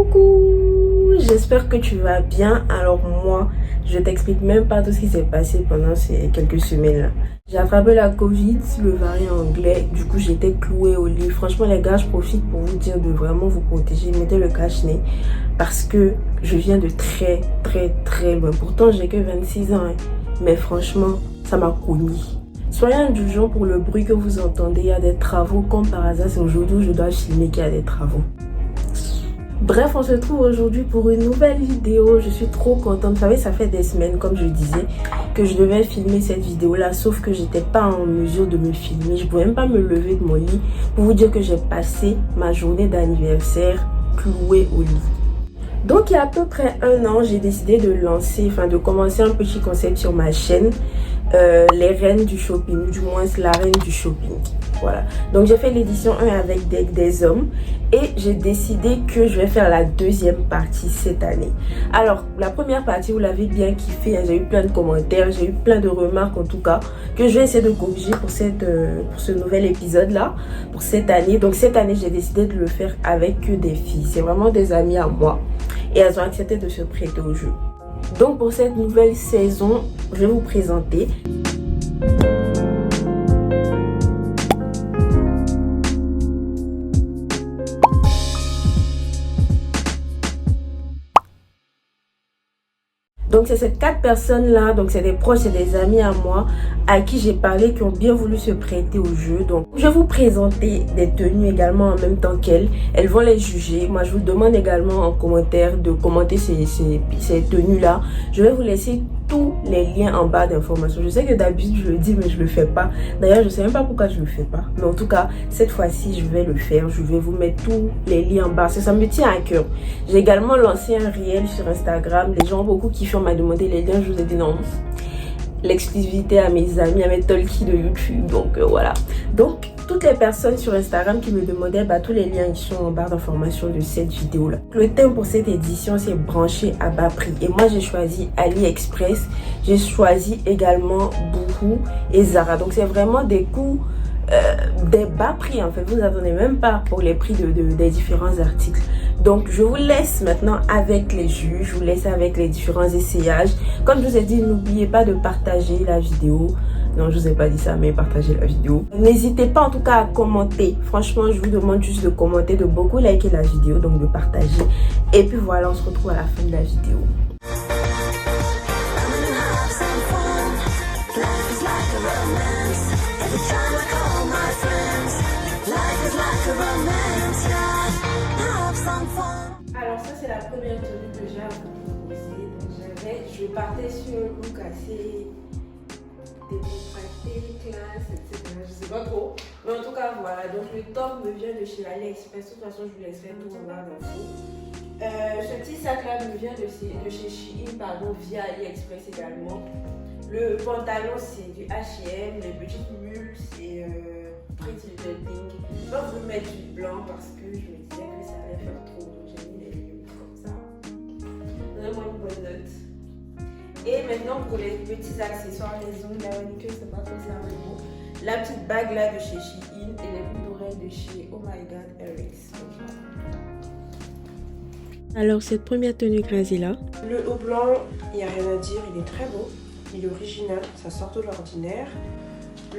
Coucou, j'espère que tu vas bien. Alors moi, je t'explique même pas tout ce qui s'est passé pendant ces quelques semaines là. J'ai attrapé la Covid, le variant anglais, du coup j'étais clouée au lit. Franchement les gars, je profite pour vous dire de vraiment vous protéger, mettez le cache-nez parce que je viens de très loin. Pourtant j'ai que 26 ans, hein. Mais franchement, ça m'a cogné. Soyez indulgents pour le bruit que vous entendez, il y a des travaux comme par hasard, c'est aujourd'hui où je dois filmer qu'il y a des travaux. Bref, on se retrouve aujourd'hui pour une nouvelle vidéo. Je suis trop contente. Vous savez, ça fait des semaines, comme je disais, que je devais filmer cette vidéo-là. Sauf que j'étais pas en mesure de me filmer. Je pouvais même pas me lever de mon lit pour vous dire que j'ai passé ma journée d'anniversaire clouée au lit. Donc, il y a à peu près un an, j'ai décidé de commencer un petit concept sur ma chaîne. Les reines du shopping, du moins la reine du shopping. Voilà, donc j'ai fait l'édition 1 avec des hommes et j'ai décidé que je vais faire la deuxième partie cette année. Alors la première partie, vous l'avez bien kiffé, hein, j'ai eu plein de commentaires, j'ai eu plein de remarques en tout cas que je vais essayer de corriger pour ce nouvel épisode là, pour cette année. Donc cette année j'ai décidé de le faire avec que des filles, c'est vraiment des amies à moi et elles ont accepté de se prêter au jeu. Donc pour cette nouvelle saison, je vais vous présenter donc c'est ces 4 personnes-là, donc c'est des proches, c'est des amis à moi à qui j'ai parlé, qui ont bien voulu se prêter au jeu. Donc je vais vous présenter des tenues également en même temps qu'elles. Elles vont les juger. Moi je vous demande également en commentaire de commenter ces tenues-là. Je vais vous laisser tous les liens en barre d'informations. Je sais que d'habitude je le dis mais je le fais pas. D'ailleurs je sais même pas pourquoi je le fais pas. Mais en tout cas cette fois-ci je vais le faire. Je vais vous mettre tous les liens en barre. Ça me tient à cœur. J'ai également lancé un réel sur Instagram. Les gens beaucoup kiffent, on m'a demandé les liens. Je vous ai dit non. L'exclusivité à mes amis, à mes talkies de YouTube. Donc voilà. Donc toutes les personnes sur Instagram qui me demandaient, tous les liens ils sont en barre d'information de cette vidéo là. Le thème pour cette édition c'est branché à bas prix et moi j'ai choisi AliExpress, j'ai choisi également Boohoo et Zara. Donc c'est vraiment des coûts des bas prix en fait, vous n'attendez même pas pour les prix des différents articles. Donc je vous laisse maintenant avec les jus, je vous laisse avec les différents essayages. Comme je vous ai dit, n'oubliez pas de partager la vidéo. Non, je vous ai pas dit ça, mais partagez la vidéo. N'hésitez pas en tout cas à commenter. Franchement, je vous demande juste de commenter, de beaucoup liker la vidéo, donc de partager. Et puis voilà, on se retrouve à la fin de la vidéo. Alors ça c'est la première tenue que j'ai à vous proposer. Je partais sur un look assez décontracté, classe, etc. Je sais pas trop. Mais en tout cas voilà. Donc le top me vient de chez AliExpress. De toute façon je vous laisserai tout en barre d'infos. Ce petit sac là me vient de chez Shein, via AliExpress également. Le pantalon c'est du H&M, les petites mules c'est Pretty Little Thing. Je vais vous mettre du blanc parce que je me disais que ça allait faire trop, donc j'ai mis les mules comme ça. Donnez-moi une bonne note. Et maintenant pour les petits accessoires, les ongles, la manicure, c'est pas trop ça mais bon. La petite bague là de chez Shein et les boucles d'oreilles de chez Oh My God Erics. Alors cette première tenue crazy là. Le haut blanc, il n'y a rien à dire, il est très beau. Il est original, ça sort de l'ordinaire.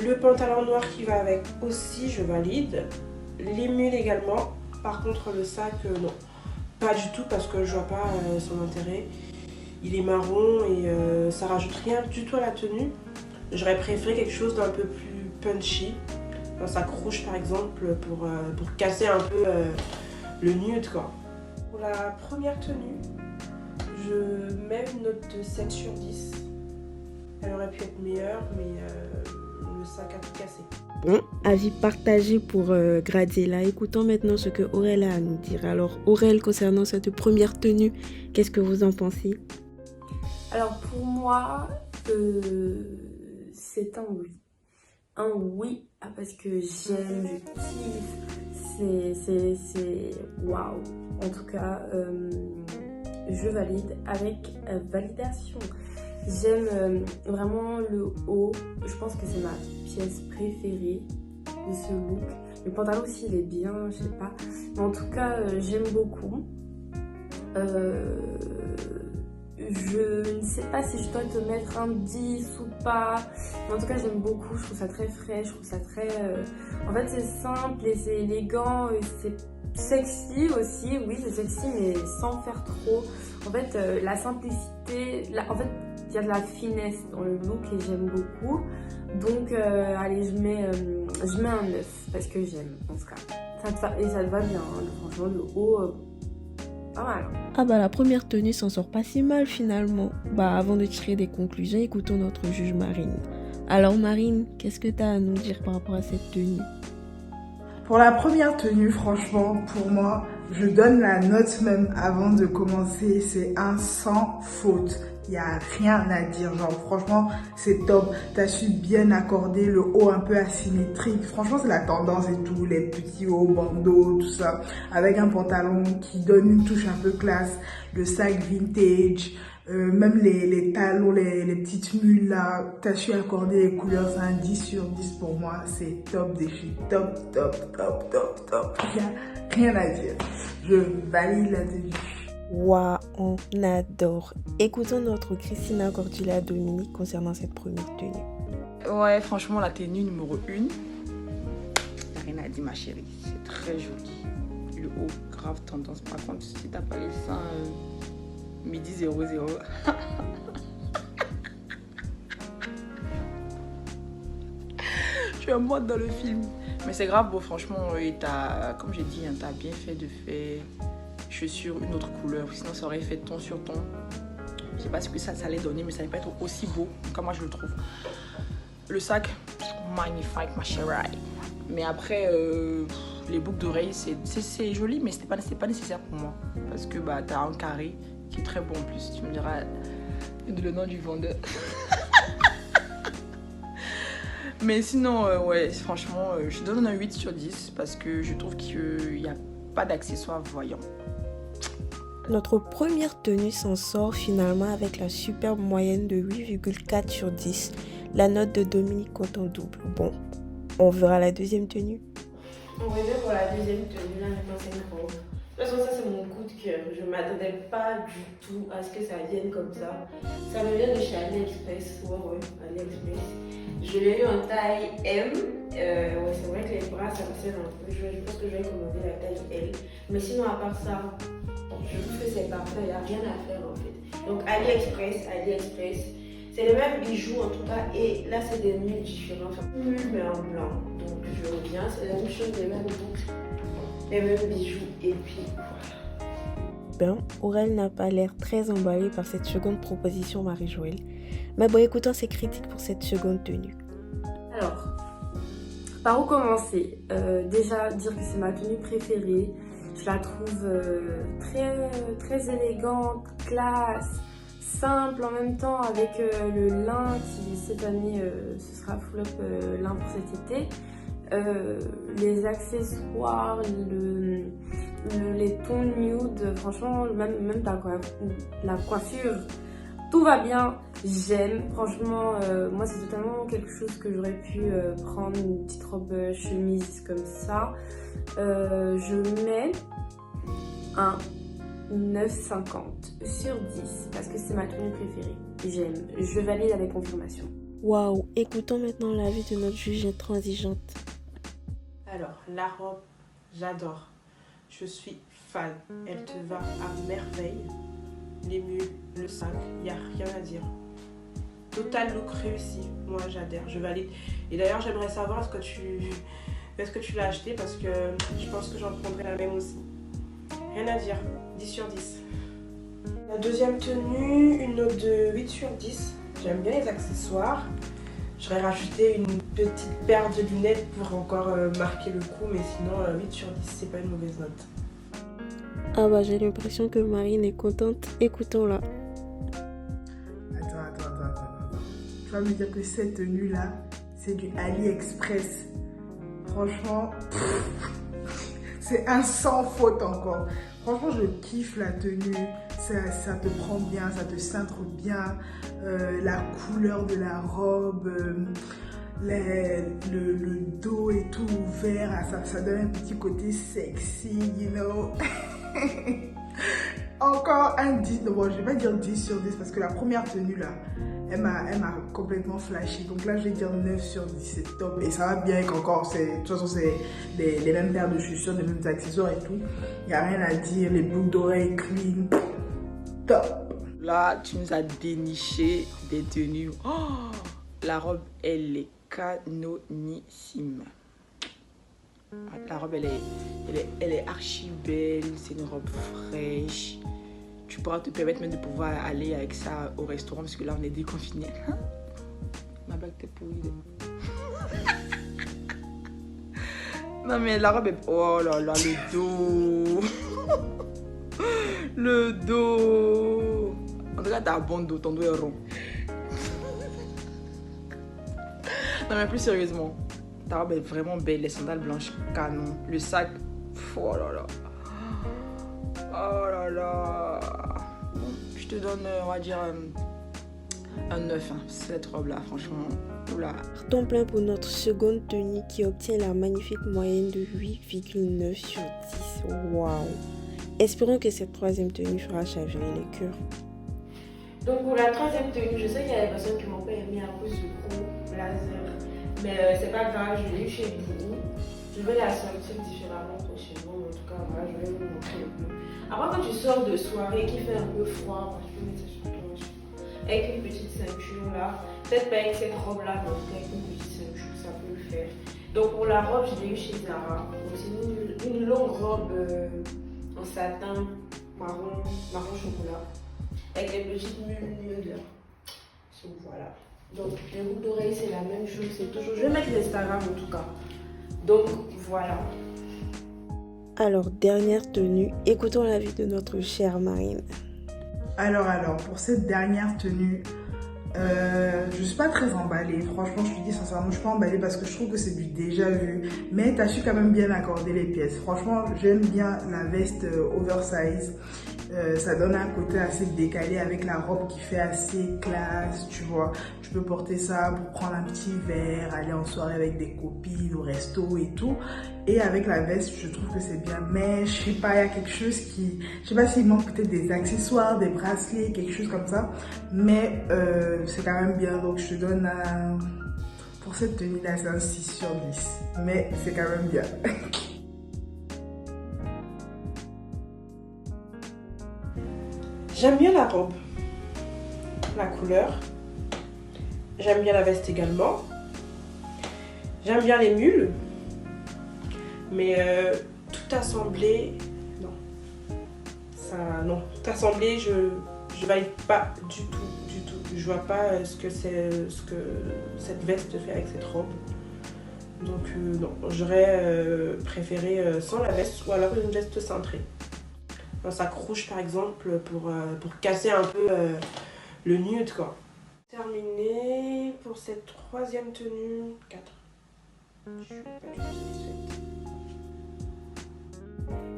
Le pantalon noir qui va avec aussi, je valide. Les mules également. Par contre, le sac, non. Pas du tout parce que je vois pas son intérêt. Il est marron et ça rajoute rien du tout à la tenue. J'aurais préféré quelque chose d'un peu plus punchy. Un sac rouge par exemple pour casser un peu le nude quoi. Pour la première tenue, je mets une note de 7 sur 10. Elle aurait pu être meilleure, mais le sac a tout cassé. Bon, avis partagé pour Graziella. Écoutons maintenant ce que Aurel a à nous dire. Alors, Aurel, concernant cette première tenue, qu'est-ce que vous en pensez? Alors, pour moi, c'est un oui. Un oui, parce que j'aime, je kiffe. C'est waouh. En tout cas, je valide avec validation. J'aime vraiment le haut, je pense que c'est ma pièce préférée de ce look. Le pantalon aussi il est bien, je sais pas. Mais en tout cas j'aime beaucoup. Je ne sais pas si je dois te mettre un 10 ou pas, mais en tout cas j'aime beaucoup, je trouve ça très frais, je trouve ça très... En fait c'est simple et c'est élégant et c'est sexy aussi, oui c'est sexy mais sans faire trop. En fait la simplicité, en fait il y a de la finesse dans le look et j'aime beaucoup. Donc allez je mets un 9 parce que j'aime en tout cas. Et ça te va bien, hein, franchement le haut... pas mal. Ah bah la première tenue s'en sort pas si mal finalement. Bah avant de tirer des conclusions, écoutons notre juge Marine. Alors Marine, qu'est-ce que tu as à nous dire par rapport à cette tenue? Pour la première tenue, franchement, pour moi, je donne la note même avant de commencer. C'est un sans faute. Il n'y a rien à dire. Genre, franchement, c'est top. Tu as su bien accorder le haut un peu asymétrique. Franchement, c'est la tendance et tout. Les petits hauts, bandeaux, tout ça. Avec un pantalon qui donne une touche un peu classe. Le sac vintage. Même les talons, les petites mules là, t'as su accorder les couleurs, c'est un 10 sur 10 pour moi, c'est top des filles, top, rien à dire, je valide la tenue. Waouh, on adore. Écoutons notre Christina Cordula Dominique concernant cette première tenue. Ouais, franchement, la tenue numéro 1, t'as rien à dire ma chérie, c'est très joli. Le haut, grave tendance, par contre, si t'as pas les seins... midi 00. Je suis en mode dans le film. Mais c'est grave beau, franchement. Et comme j'ai dit, hein, t'as bien fait de faire chaussures une autre couleur. Sinon, ça aurait fait ton sur ton. Je sais pas ce que ça allait donner, mais ça allait pas être aussi beau comme moi je le trouve. Le sac, magnifique, ma chérie. Mais après, les boucles d'oreilles, c'est joli, mais c'était pas nécessaire pour moi. Parce que bah, t'as un carré qui est très beau en plus, tu me diras le nom du vendeur. Mais sinon, ouais, franchement, je donne un 8 sur 10 parce que je trouve qu'il n'y a pas d'accessoires voyants. Notre première tenue s'en sort finalement avec la superbe moyenne de 8,4 sur 10. La note de Dominique compte en double. Bon, on verra la deuxième tenue. On va dire pour la deuxième tenue, là, je pense que c'est une robe. De toute façon, ça c'est mon coup de cœur. Je ne m'attendais pas du tout à ce que ça vienne comme ça. Ça me vient de chez AliExpress. Ouais, AliExpress. Je l'ai eu en taille M. Ouais, c'est vrai que les bras ça me serre un peu. Je pense que je vais commander la taille L. Mais sinon, à part ça, je trouve que c'est parfait. Il n'y a rien à faire en fait. Donc, AliExpress. C'est les mêmes bijoux en tout cas. Et là, c'est des mules différents. Enfin, mules mais en blanc. Donc, je reviens. C'est la même chose, les mêmes boucles. Les mêmes bijoux et puis voilà. Ben, Aurel n'a pas l'air très emballé par cette seconde proposition Marie-Joëlle. Mais bon, écoutons ses critiques pour cette seconde tenue. Alors, par où commencer? Déjà, dire que c'est ma tenue préférée. Je la trouve très élégante, classe, simple en même temps avec le lin qui cette année, ce sera full up lin pour cet été. Les accessoires, les tons nude, franchement, même la coiffure, tout va bien, j'aime. Franchement, moi c'est totalement quelque chose que j'aurais pu prendre, une petite robe chemise comme ça. Je mets un 9,50 sur 10 parce que c'est ma tenue préférée. J'aime, je valide avec confirmation. Waouh, écoutons maintenant l'avis de notre juge intransigeante. Alors, la robe, j'adore. Je suis fan. Elle te va à merveille. Les mules, le sac, il n'y a rien à dire. Total look réussi. Moi, j'adhère, je valide. Et d'ailleurs, j'aimerais savoir est-ce que tu l'as acheté parce que je pense que j'en prendrai la même aussi. Rien à dire. 10 sur 10. La deuxième tenue, une note de 8 sur 10. J'aime bien les accessoires. J'aurais rajouté une petite paire de lunettes pour encore marquer le coup, mais sinon 8 sur 10, c'est pas une mauvaise note. Ah bah j'ai l'impression que Marine est contente. Écoutons-la. Attends. Tu vas me dire que cette tenue-là, c'est du AliExpress. Franchement, c'est un sans faute encore. Franchement, je kiffe la tenue. Ça te prend bien, ça te cintre bien. La couleur de la robe, le dos et tout ouvert, ça donne un petit côté sexy, you know. encore un 10. Bon, je vais pas dire 10 sur 10 parce que la première tenue là, elle m'a complètement flashé. Donc là, je vais dire 9 sur 10. C'est top. Et ça va bien avec encore. De toute façon, c'est les mêmes paires de chaussures, les mêmes accessoires et tout. Il n'y a rien à dire. Les boucles d'oreilles clean. Top. Là, tu nous as déniché des tenues. Oh, la robe, elle est canonissime. La robe, elle est archi belle. C'est une robe fraîche. Tu pourras te permettre même de pouvoir aller avec ça au restaurant parce que là, on est déconfinés. Hein? Ma blague t'es pourrie. Non, mais la robe est... Oh là là, le dos. Le dos. En tout cas, t'as un bon dos. Ton dos est rond. Non, mais plus sérieusement. Ta robe est vraiment belle. Les sandales blanches, canon. Le sac, oh là là. Oh là là. Je te donne, on va dire, un 9. Hein. Cette robe-là, franchement. Oula. Carton plein pour notre seconde tenue qui obtient la magnifique moyenne de 8,9 sur 10. Waouh. Espérons que cette troisième tenue fera chavirer les cœurs. Donc pour la troisième tenue, je sais qu'il y a des personnes qui m'ont pas aimé à cause du gros blazer. Mais c'est pas grave, je l'ai eu chez vous. Je vais la sortir différemment prochainement. En tout cas, voilà, je vais vous montrer un peu. Après, quand tu sors de soirée qui fait un peu froid, tu peux mettre ça sur toi. Avec une petite ceinture là. Peut-être pas avec cette robe là, mais avec une petite ceinture, ça peut le faire. Donc pour la robe, je l'ai eu chez Zara. Donc c'est une longue robe en satin marron chocolat. Avec les petites mules là. Donc voilà. Donc les boucles d'oreilles c'est la même chose, c'est toujours. Je vais mettre l'Instagram en tout cas. Donc voilà. Alors, dernière tenue, écoutons l'avis de notre chère Marine. Alors, pour cette dernière tenue, je suis pas très emballée. Franchement, je te dis sincèrement, je suis pas emballée parce que je trouve que c'est du déjà vu. Mais tu as su quand même bien accorder les pièces. Franchement, j'aime bien la veste oversize. Ça donne un côté assez décalé avec la robe qui fait assez classe, tu vois. Tu peux porter ça pour prendre un petit verre, aller en soirée avec des copines, au resto et tout. Et avec la veste, je trouve que c'est bien. Mais je sais pas, il y a quelque chose qui... Je sais pas s'il manque peut-être des accessoires, des bracelets, quelque chose comme ça. Mais c'est quand même bien. Donc je te donne un... Pour cette tenue-là, c'est un 6 sur 10. Mais c'est quand même bien. J'aime bien la robe, la couleur. J'aime bien la veste également. J'aime bien les mules. Mais tout assemblé, non. Ça, non. Tout assemblé, je valide pas du tout. Je vois pas ce que cette veste fait avec cette robe. Donc non, j'aurais préféré sans la veste ou alors une veste cintrée. Un sac rouge par exemple pour casser un peu le nude quoi. Terminé pour cette troisième tenue, 4. Je suis pas du tout satisfaite.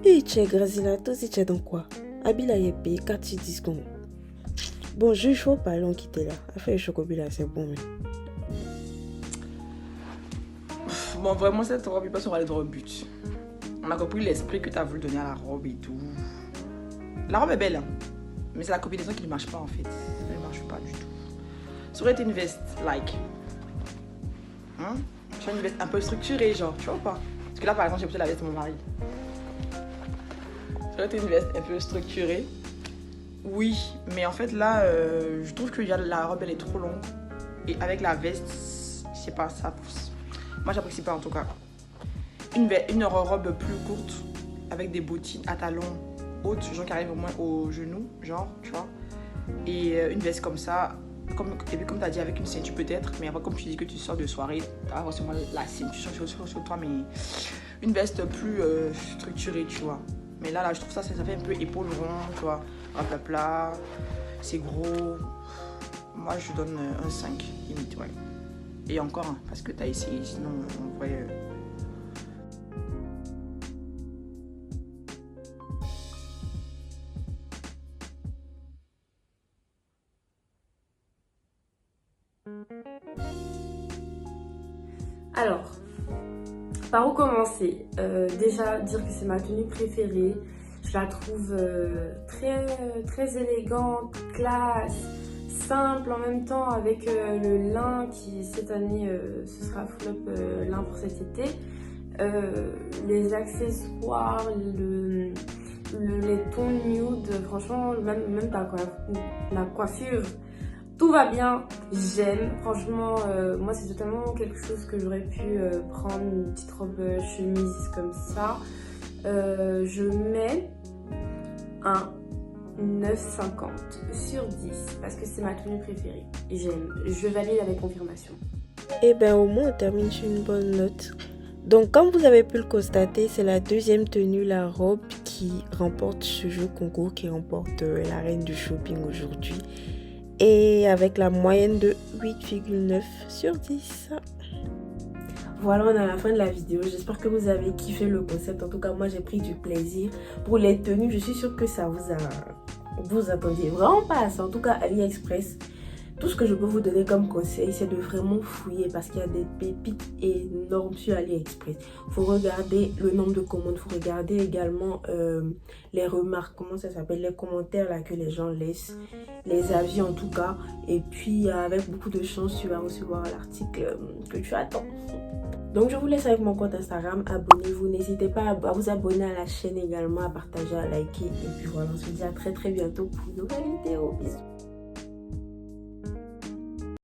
Et tu es Grazilato, si tu es dans quoi? Abila Yepé, 4 discours. Bon, je suis pas long qui était là. Affaire chocobila, c'est bon. Mais... Bon, vraiment, cette robe, il passe, on va aller droit au but. On a compris l'esprit que tu as voulu donner à la robe et tout. La robe est belle, hein, mais c'est la combinaison qui ne marche pas en fait. Elle ne marche pas du tout. Ça aurait été une veste, like. Hein? Tu as une veste un peu structurée, genre, tu vois ou pas? Parce que là, par exemple, j'ai porté la veste de mon mari. Ça aurait été une veste un peu structurée. Oui, mais en fait, là, je trouve que la robe, elle est trop longue. Et avec la veste, je sais pas, ça pousse. Moi, j'apprécie pas en tout cas. Une robe plus courte, avec des bottines à talons hautes, genre qui arrivent au moins aux genoux, genre, tu vois. Et une veste comme ça, et puis comme tu as dit, avec une ceinture peut-être, mais après, comme tu dis que tu sors de soirée, tu as forcément la ceinture sur toi, mais une veste plus structurée, tu vois. Mais là, je trouve ça fait un peu épaule rond, tu vois, un plat, c'est gros. Moi, je donne un 5, limite, ouais. Et encore, hein, parce que tu as essayé, sinon, on voyait... Alors, par où commencer? Déjà, dire que c'est ma tenue préférée. Je la trouve très élégante, classe, simple en même temps, avec le lin qui cette année ce sera flop lin pour cet été. Les accessoires, les tons nude, franchement, même la coiffure, tout va bien, j'aime. Franchement, moi c'est totalement quelque chose que j'aurais pu prendre, une petite robe chemise comme ça. Je mets un 9,50 sur 10 parce que c'est ma tenue préférée. J'aime, je valide avec confirmation. Et ben au moins on termine sur une bonne note. Donc comme vous avez pu le constater, c'est la deuxième tenue, la robe, qui remporte ce jeu concours, qui remporte la reine du shopping aujourd'hui. Et avec la moyenne de 8,9 sur 10. Voilà, on est à la fin de la vidéo. J'espère que vous avez kiffé le concept. En tout cas, moi j'ai pris du plaisir. Pour les tenues, je suis sûre que ça vous attendiez vraiment pas à ça. En tout cas, AliExpress, tout ce que je peux vous donner comme conseil, c'est de vraiment fouiller parce qu'il y a des pépites énormes sur AliExpress. Il faut regarder le nombre de commandes, il faut regarder également les remarques, comment ça s'appelle, les commentaires là que les gens laissent, les avis en tout cas. Et puis avec beaucoup de chance, tu vas recevoir l'article que tu attends. Donc je vous laisse avec mon compte Instagram, abonnez-vous, n'hésitez pas à vous abonner à la chaîne également, à partager, à liker. Et puis voilà, on se dit à très bientôt pour une nouvelle vidéo. Bisous.